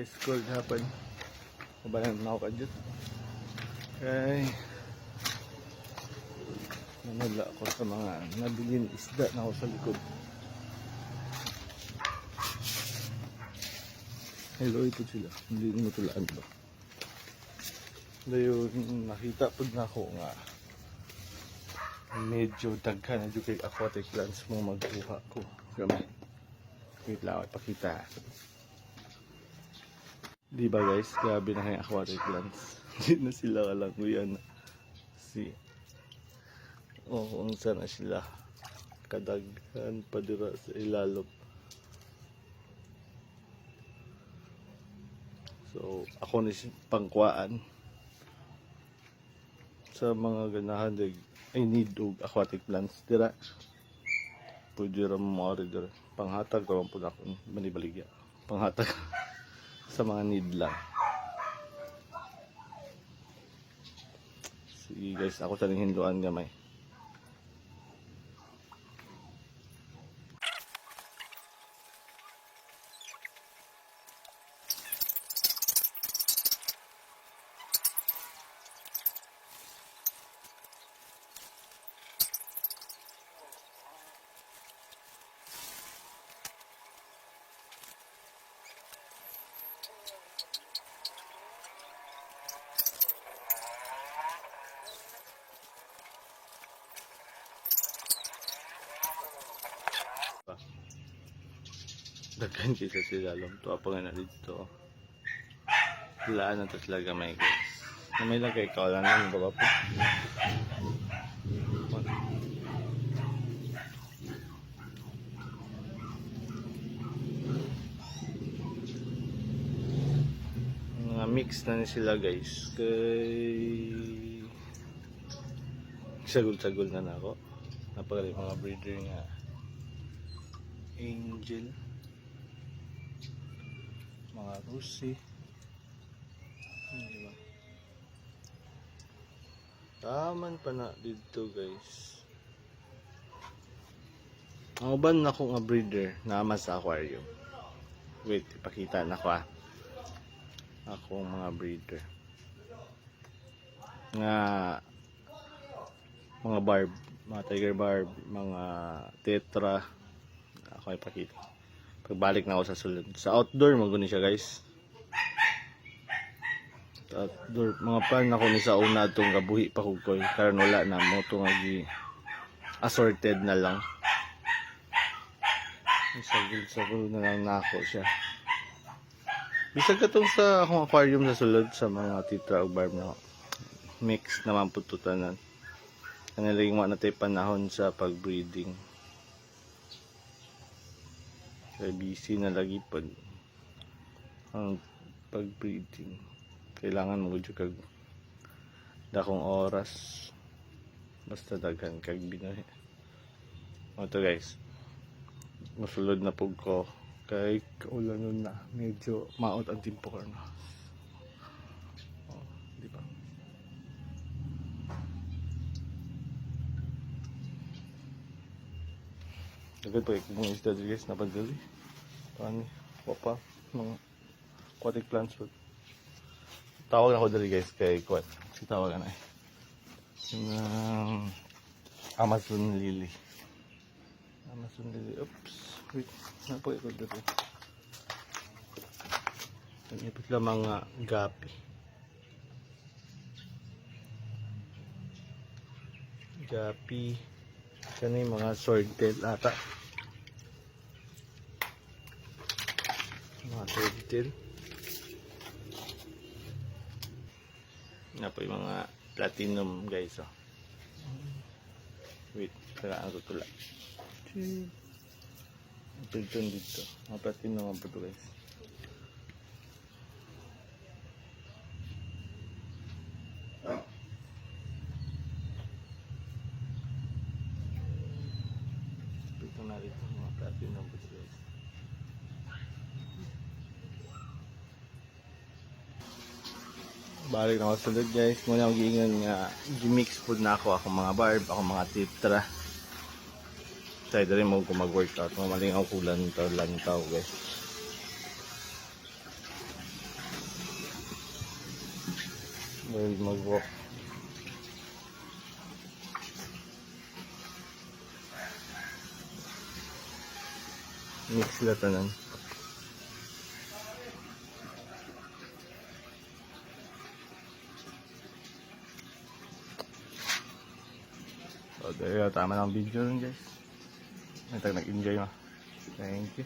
high school hapon. Kabayan na ako kadyo. Okay. Nanula ako sa mga nabilin isda na ako sa likod. Hello, ito sila. Hindi mo tulaan ba? Dayon, nakita po na ako nga medyo daghan na yung aquatic plants mo magkuha ko. Gamay. Wait lang, ipakita. Diba guys, grabe na kayong aquatic plants. Hindi na sila kalanguyan. Kung saan na sila kadaghan pa dira sa ilalom. So, ako ni pangkuaan sa mga ganahan I need og aquatic plants dira. Pwede ra mo mawari dira. Panghatag ko po na ako manibaligya. Panghatag sa mga need lang. Sige guys, ako sa hinduan gamay. Daghan kaysa sila alam to apa nga na dito. Laan na to sila gamay guys. Gamay lang kay kawalan ng baba po. Mga mix na ni sila guys. Kay sagol-sagol na ako. Napakali mga breeder nga Angel, mga Rusi, diba? Taman pa na dito guys. Ang uban na ko nga breeder naman sa aquarium. Wait, ipakita na ko akong mga breeder nga mga barb, mga tiger barb, mga tetra. Ako ipakita. Pagbalik na ako sa sulod. Sa outdoor maguni siya guys. Sa outdoor mga plan ako ni sa una itong gabuhi pa ko koy. Karon wala na mo itong assorted na lang. Sagol na lang na ako siya. Bisag katong sa akong aquarium sa sulod sa mga tetra o barb na mix naman po tutanan. Kanilang mga natay panahon sa pagbreeding. Kaya busy na lagi po ang pagbreeding. Kailangan mo kag dakong oras. Basta daghan kag binahi. Ito guys. Masulod na po ko. Kay kaulan nun na. Medyo maot ang timpo ko na. Diba? Agad pa kung mga isda guys napadali. Paano? Wapa. Mga aquatic plants. Tawag ako dali guys kay Kwat. Si tawag na yung Amazon lily. Amazon lily. Oops. Wait. Napag ko dali. Ipit lang mga gapi. Gapi. Yan yung mga swordtail ata. Mga swordtail. Yan po yung mga platinum guys. Oh. Wait, kailangan ko tula. Dito. Mga platinum ang po guys. Narito mga platinum po guys. Balik na ako sulod guys. Muna ako giingan nga gimix food na ako mga barb, ako mga tetra. Tayo rin mo kung mag-workout. Mamaling ako kulan lantaw guys. Dahil mag-walk. Mix sila tanan. So, there you go. Tama na ang video nun, guys. Nag-enjoy mo. Thank you.